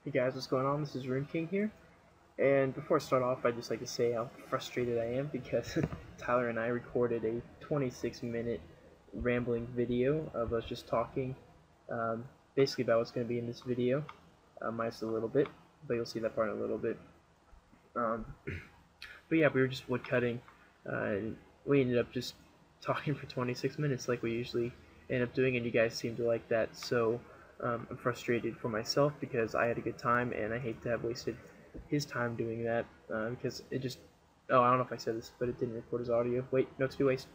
Hey guys, what's going on? This is Runeking here, and before I start off, I'd just like to say how frustrated I am because Tyler and I recorded a 26-minute rambling video of us just talking, basically about what's going to be in this video, minus a little bit, but you'll see that part in a little bit. But yeah, we were just woodcutting, and we ended up just talking for 26 minutes like we usually end up doing, and you guys seem to like that, so I'm frustrated for myself because I had a good time, and I hate to have wasted his time doing that, because it just, oh, I don't know if I said this, but it didn't record his audio. Wait, no, to waste.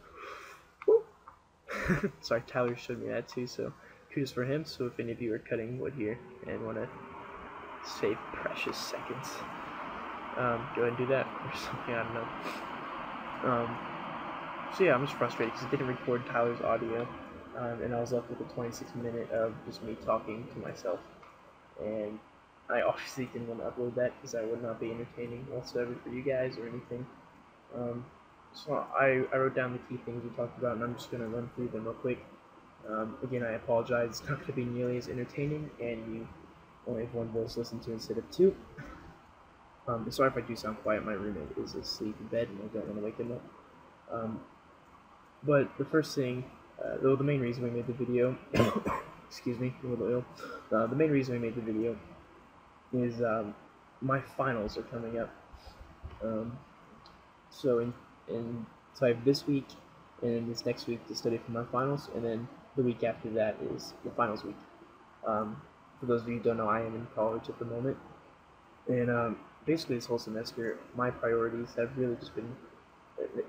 Sorry, Tyler showed me that too, so kudos for him. So if any of you are cutting wood here and want to save precious seconds, go ahead and do that, or something, I don't know. So yeah, I'm just frustrated because it didn't record Tyler's audio, and I was left with a 26-minute of just me talking to myself, and I obviously didn't want to upload that because I would not be entertaining whatsoever for you guys or anything. So I wrote down the key things we talked about, and I'm just going to run through them real quick. Again, I apologize, it's not going to be nearly as entertaining, and you only have one voice to listen to instead of two. Sorry if I do sound quiet, my roommate is asleep in bed and I don't want to wake him up. But the first thing, though the main reason we made the video, excuse me, I'm a little ill. The main reason we made the video is my finals are coming up. So I have this week and this next week to study for my finals, and then the week after that is the finals week. For those of you who don't know, I am in college at the moment, and basically this whole semester, my priorities have really just been,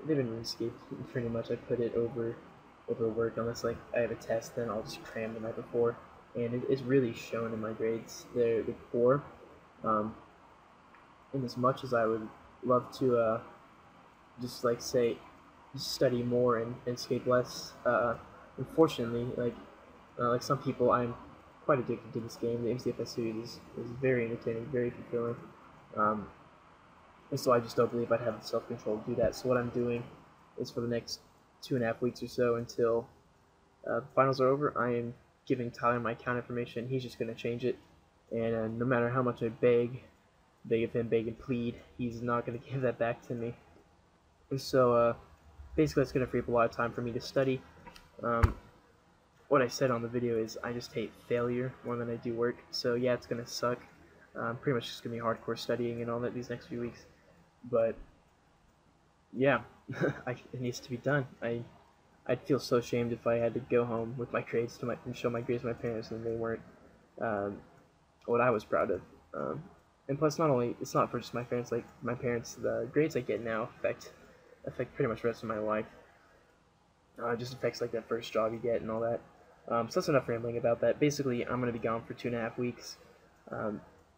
they've been RuneScape. Pretty much I put it over work, unless like I have a test, then I'll just cram the night before, and it's really shown in my grades. They're poor, and as much as I would love to just like say just study more and escape less, unfortunately, like some people, I'm quite addicted to this game. The MCFS series is very entertaining, very fulfilling, and so I just don't believe I'd have the self-control to do that. So what I'm doing is, for the next 2.5 weeks or so until the finals are over, I am giving Tyler my account information. He's just going to change it, and no matter how much I beg of him, beg and plead, he's not going to give that back to me. And so basically that's going to free up a lot of time for me to study. What I said on the video is I just hate failure more than I do work, so yeah, it's going to suck. Pretty much just going to be hardcore studying and all that these next few weeks, but yeah, it needs to be done. I'd feel so ashamed if I had to go home with my grades and show my grades to my parents and they weren't what I was proud of. And plus, it's not for just my parents. Like my parents, the grades I get now affect pretty much the rest of my life. It just affects like that first job you get and all that. So that's enough rambling about that. Basically, I'm gonna be gone for 2.5 weeks.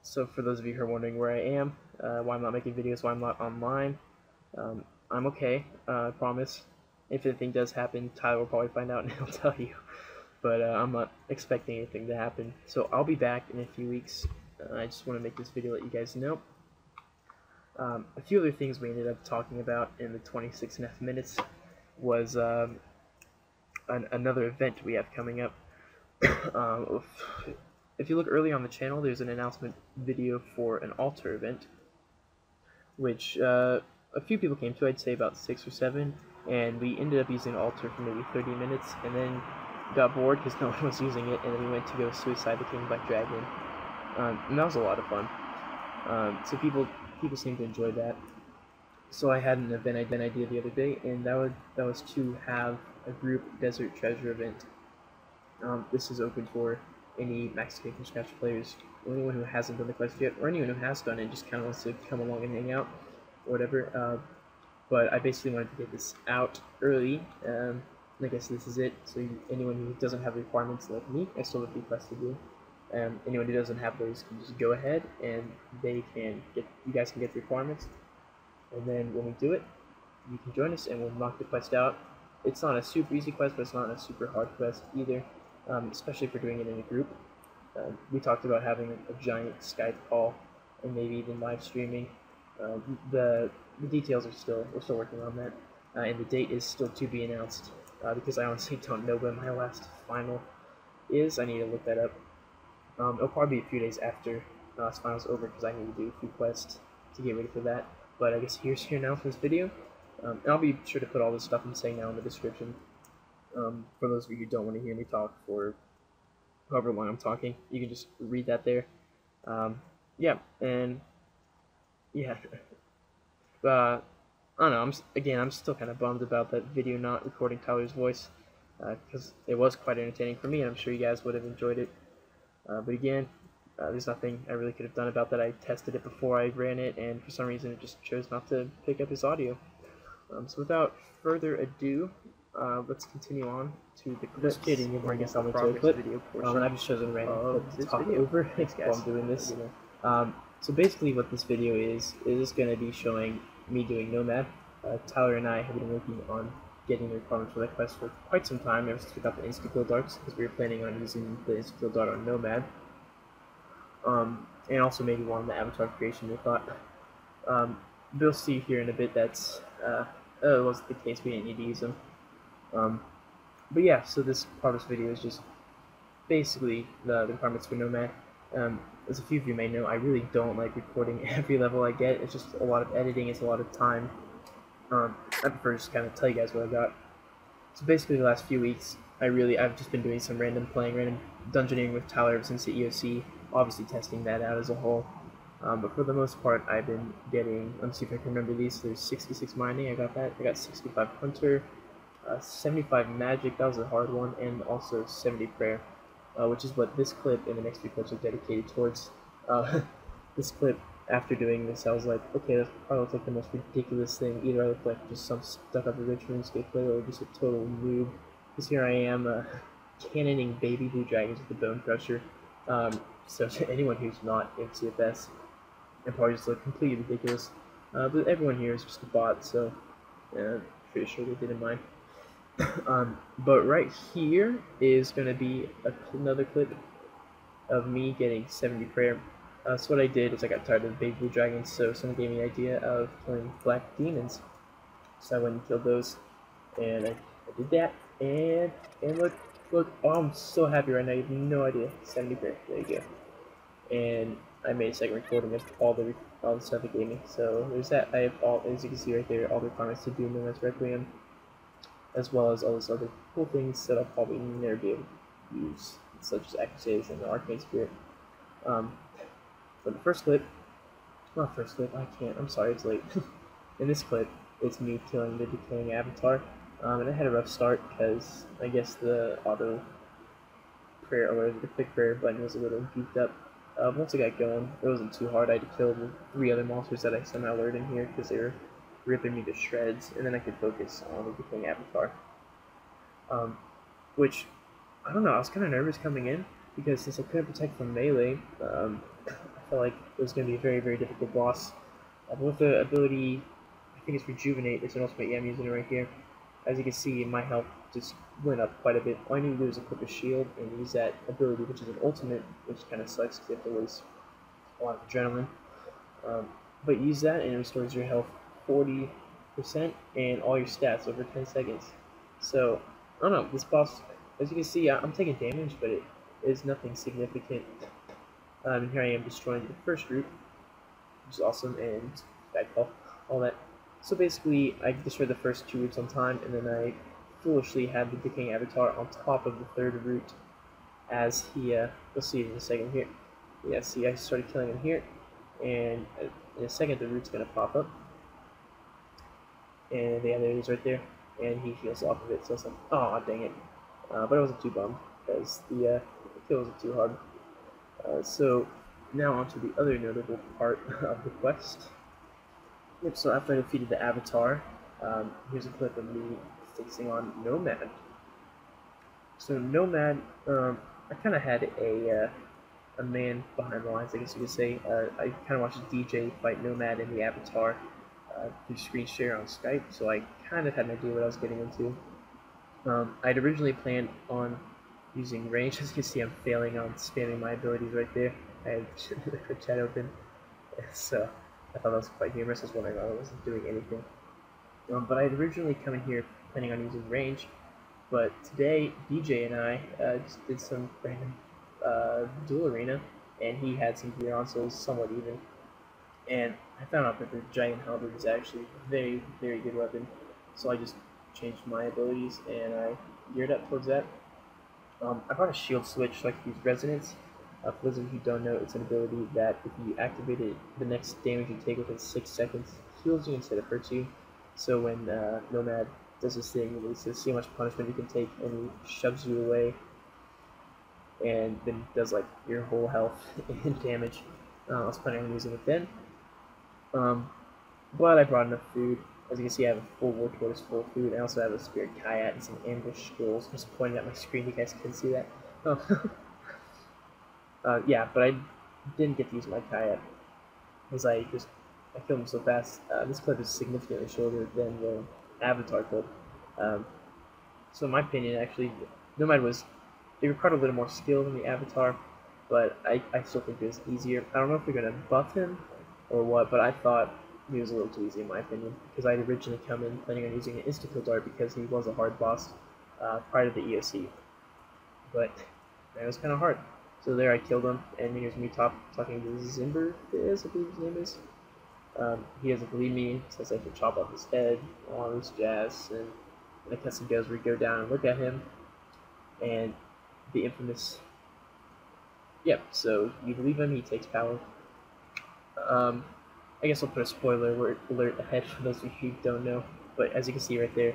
So for those of you who are wondering where I am, why I'm not making videos, why I'm not online, I'm okay, I promise. If anything does happen, Tyler will probably find out and he'll tell you. But I'm not expecting anything to happen. So I'll be back in a few weeks. I just want to make this video, let you guys know. A few other things we ended up talking about in the 26.5 minutes was another event we have coming up. If you look early on the channel, there's an announcement video for an altar event, which a few people came to. I'd say about 6 or 7, and we ended up using the altar for maybe 30 minutes, and then got bored because no one was using it, and then we went to go Suicide the King Black Dragon, and that was a lot of fun. So people seem to enjoy that. So I had an event idea the other day, and that was to have a group desert treasure event. This is open for any Max Escape from Scratch players, or anyone who hasn't done the quest yet, or anyone who has done it and just kind of wants to come along and hang out, or whatever. But I basically wanted to get this out early. I guess this is it. So anyone who doesn't have requirements like me, I still have a few quests to do. Anyone who doesn't have those can just go ahead and you guys can get the requirements. And then when we do it, you can join us and we'll knock the quest out. It's not a super easy quest, but it's not a super hard quest either, especially if we're doing it in a group. We talked about having a giant Skype call and maybe even live streaming. The details we're still working on that, and the date is still to be announced, because I honestly don't know when my last final is. I need to look that up. It'll probably be a few days after now this final's over because I need to do a few quests to get ready for that. But I guess here's here now for this video. And I'll be sure to put all this stuff I'm saying now in the description. For those of you who don't want to hear me talk for however long I'm talking, you can just read that there. Yeah, and yeah. I don't know. I'm still kind of bummed about that video not recording Tyler's voice, because it was quite entertaining for me, and I'm sure you guys would have enjoyed it. But again, there's nothing I really could have done about that. I tested it before I ran it, and for some reason it just chose not to pick up his audio. So without further ado, let's continue on to the clips. Just kidding, I guess I'll into a clip. Video portion. I've just chosen a random clip to talk over while I'm doing this. So basically what this video is going to be showing me doing Nomad. Tyler and I have been working on getting the requirements for that quest for quite some time, ever since we got the insta-kill darts, because we were planning on using the insta-kill dart on Nomad. And also maybe one on the avatar creation, we thought. We'll see here in a bit that's it wasn't the case, we didn't need to use them. But yeah, so this part of this video is just basically the requirements for Nomad. As a few of you may know, I really don't like recording every level I get. It's just a lot of editing, it's a lot of time. I prefer just kind of tell you guys what I got. So basically the last few weeks, I've just been doing some random dungeoneering with Tyler ever since the EOC, obviously testing that out as a whole. But for the most part, I've been getting, let me see if I can remember these. There's 66 mining, I got that. I got 65 hunter, 75 magic, that was a hard one, and also 70 prayer. Which is what this clip and the next few clips are dedicated towards. This clip, after doing this, I was like, okay, that's probably like the most ridiculous thing. Either I look like just some stuck-up rich RuneScape player or just a total noob. Because here I am, cannoning baby blue dragons with the Bone Crusher. So to anyone who's not in CFS, it probably just look completely ridiculous. But everyone here is just a bot, so I'm pretty sure they didn't mind. But right here is going to be another clip of me getting 70 prayer. So what I did is I got tired of the big blue dragons, so someone gave me the idea of killing black demons. So I went and killed those, and I did that, and look, oh, I'm so happy right now, you have no idea. 70 prayer, there you go. And I made a second recording of all the stuff it gave me. So there's that. I have all, as you can see right there, all the requirements to do Nomad's Requiem, as well as all those other cool things that I'll probably never be able to use, such as Accusation and the Arcane Spirit. For the first clip, I'm sorry, it's late. In this clip, it's me killing the Decaying Avatar, and I had a rough start because I guess the auto prayer, or the quick prayer button was a little goofed up. Once I got going, it wasn't too hard. I had to kill the 3 other monsters that I somehow lured in here because they were ripping me to shreds, and then I could focus on the Decaying Avatar. Which, I don't know, I was kind of nervous coming in, because since I couldn't protect from melee, I felt like it was going to be a very, very difficult boss. But with the ability, I think it's Rejuvenate, it's an ultimate, yeah, I'm using it right here. As you can see, my health just went up quite a bit. All I need to do is equip a shield and use that ability, which is an ultimate, which kind of sucks because you have to waste a lot of adrenaline. But use that and it restores your health 40% and all your stats over 10 seconds. So, I don't know, this boss, as you can see, I'm taking damage, but it is nothing significant. And here I am destroying the first group, which is awesome, and backfall, all that. So basically, I destroyed the first 2 routes on time, and then I foolishly had the Decaying Avatar on top of the 3rd route, as he, we'll see it in a second here. Yeah, see, I started killing him here, and in a second the route's going to pop up. And yeah, there it is right there, and he heals off of it, so it's like, oh dang it. But I wasn't too bummed, because the kill wasn't too hard. So now on to the other notable part of the quest. Yep, so after I defeated the Avatar, here's a clip of me fixing on Nomad. So Nomad, I kind of had a man behind the lines, I guess you could say. I kind of watched DJ fight Nomad and the Avatar through screen share on Skype, so I kind of had an idea what I was getting into. I'd originally planned on using range. As you can see, I'm failing on spamming my abilities right there. I had the quick chat open, so I thought that was quite humorous. I was wondering why I wasn't doing anything. But I had originally come in here planning on using range, but today DJ and I just did some random duel arena, and he had some gear on, so it was somewhat even. And I found out that the Dragon Halberd is actually a very, very good weapon, so I just changed my abilities and I geared up towards that. I brought a shield switch so I could use Resonance. For those of you who don't know, it's an ability that if you activate it, the next damage you take within 6 seconds heals you instead of hurts you. So when Nomad does this thing, he says see how much punishment you can take, and he shoves you away, and then does like your whole health and damage. I was planning on using it then, but I brought enough food. As you can see, I have a full war tortoise full of food. I also have a spirit Kayat and some ambush scrolls. I'm just pointing at my screen, you guys can see that. Oh. Yeah, but I didn't get to use my Kayat because I killed him so fast. This clip is significantly shorter than the Avatar clip. Um, so in my opinion, actually, Nomad it required a little more skill than the Avatar, but I still think it was easier. I don't know if they're going to buff him or what, but I thought he was a little too easy in my opinion, because I'd originally come in planning on using an insta-kill dart because he was a hard boss prior to the EOC, but it was kind of hard. So there I killed him, and here's me talking to Zimber, I believe his name is. He doesn't believe me, says I should chop off his head, all this jazz, and the cutscene goes where we go down and look at him, and the infamous, yep, so you believe him, he takes power. I guess I'll put a spoiler alert ahead for those of you who don't know, but as you can see right there,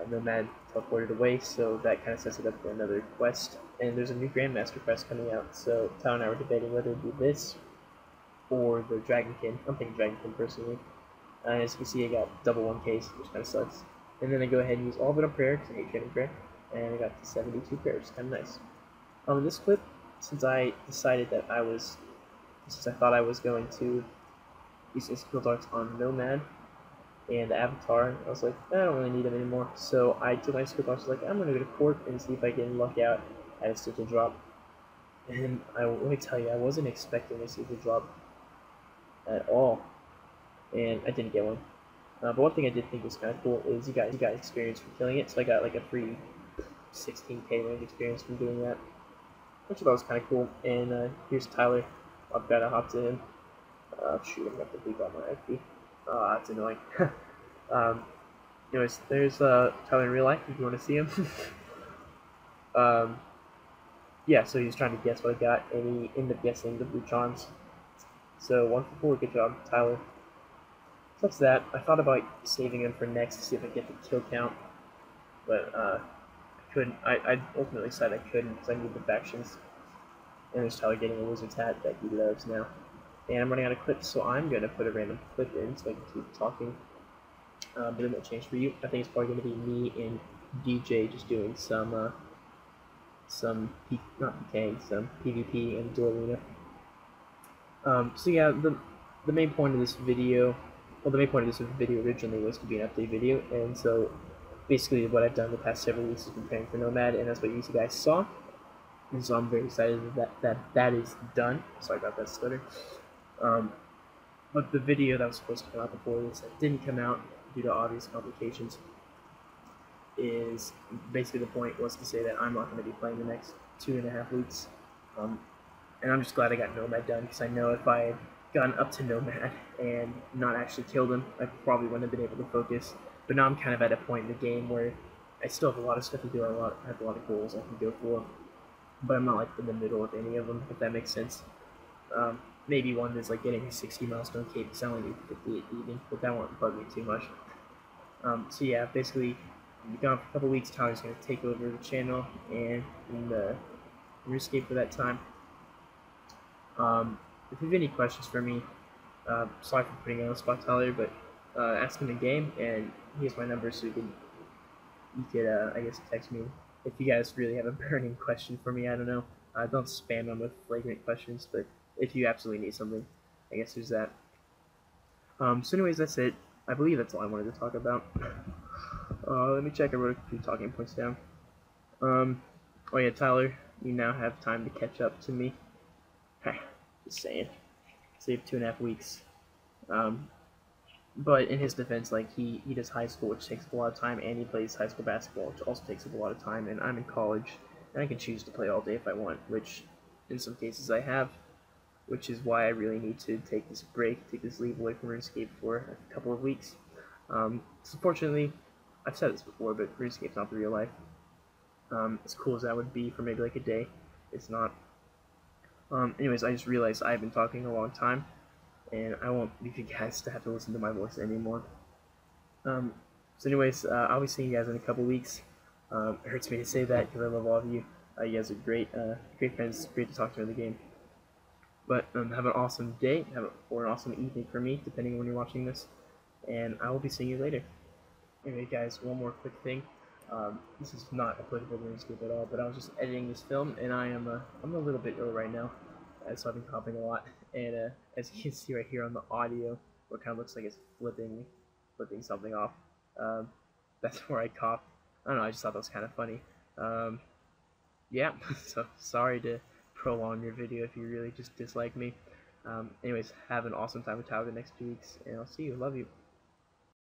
Nomad teleported away, so that kind of sets it up for another quest. And there's a new Grandmaster quest coming out, so Tyler and I were debating whether to do this or the Dragonkin. I'm thinking Dragonkin personally. As you can see, I got double 1Ks, which kind of sucks. And then I go ahead and use all of it on prayer, because I hate trading prayer, and I got to 72 prayers, kind of nice. In this clip, since I decided that since I thought I was going to use skill darts on Nomad and the Avatar, I was like, I don't really need them anymore. So I took my skill darts, like, I'm going to go to court and see if I can luck out at a sigil drop. And let me tell you, I wasn't expecting a sigil drop at all, and I didn't get one. But one thing I did think was kind of cool is you got experience from killing it, so I got like a free 16k range experience from doing that, which I thought was kind of cool. And here's Tyler. I've got to hop to him. Shoot, I'm going to have to bleep out my IP. That's annoying. Anyways, there's Tyler in real life if you want to see him. Yeah, so he's trying to guess what I got, and he ended up guessing the blue charms. So 1 for 4, good job, Tyler. So that's that. I thought about saving him for next to see if I get the kill count, but I couldn't. I ultimately decided I couldn't because I need the factions. And there's Tyler getting a wizard's hat that he loves now. And I'm running out of clips, so I'm going to put a random clip in so I can keep talking. But it won't change for you. I think it's probably going to be me and DJ just doing some PvP and Duel Arena. So yeah, the main point of this video, well, the main point of this video originally was to be an update video, and so basically what I've done the past several weeks is preparing for Nomad, and that's what you guys saw. And so I'm very excited that is done. Sorry about that stutter. But the video that was supposed to come out before this that didn't come out due to obvious complications is basically the point was to say that I'm not going to be playing the next 2.5 weeks. And I'm just glad I got Nomad done, because I know if I had gotten up to Nomad and not actually killed him, I probably wouldn't have been able to focus. But now I'm kind of at a point in the game where I still have a lot of stuff to do, I have a lot of goals I can go for, but I'm not like in the middle of any of them, if that makes sense. Maybe one is like getting a 60 milestone cape, because I only need 58 even, but that won't bug me too much. So yeah, basically, I'm gone for a couple weeks. Tyler's going to take over the channel and RuneScape for that time. If you have any questions for me, sorry for putting you on the spot, Tyler, but ask him in game, and he has my number, so you could I guess text me if you guys really have a burning question for me. I don't know. Don't spam them with flagrant questions, but if you absolutely need something, I guess there's that. So anyways, that's it. I believe that's all I wanted to talk about. Let me check. I wrote a few talking points down. Oh yeah, Tyler, you now have time to catch up to me. Just saying. Save 2.5 weeks. But in his defense, like he does high school, which takes up a lot of time, and he plays high school basketball, which also takes up a lot of time. And I'm in college, and I can choose to play all day if I want, which in some cases I have, which is why I really need to take this break, take this leave away from RuneScape for a couple of weeks. So fortunately, I've said this before, but RuneScape's not the real life. As cool as that would be for maybe like a day, it's not. Anyways, I just realized I've been talking a long time, and I won't leave you guys to have to listen to my voice anymore. So anyways, I'll be seeing you guys in a couple weeks. It hurts me to say that because I love all of you. You guys are great, great friends. Great to talk to in the game. But have an awesome day, or an awesome evening for me, depending on when you're watching this. And I will be seeing you later. Anyway, guys, one more quick thing. This is not applicable to RuneScape at all, but I was just editing this film, and I'm a little bit ill right now, so I've been coughing a lot. And as you can see right here on the audio, what kind of looks like it's flipping something off. That's where I coughed. I don't know. I just thought that was kind of funny. Yeah. So sorry to prolong your video if you really just dislike me. Anyways, have an awesome time with Tao the next 2 weeks, and I'll see you. Love you.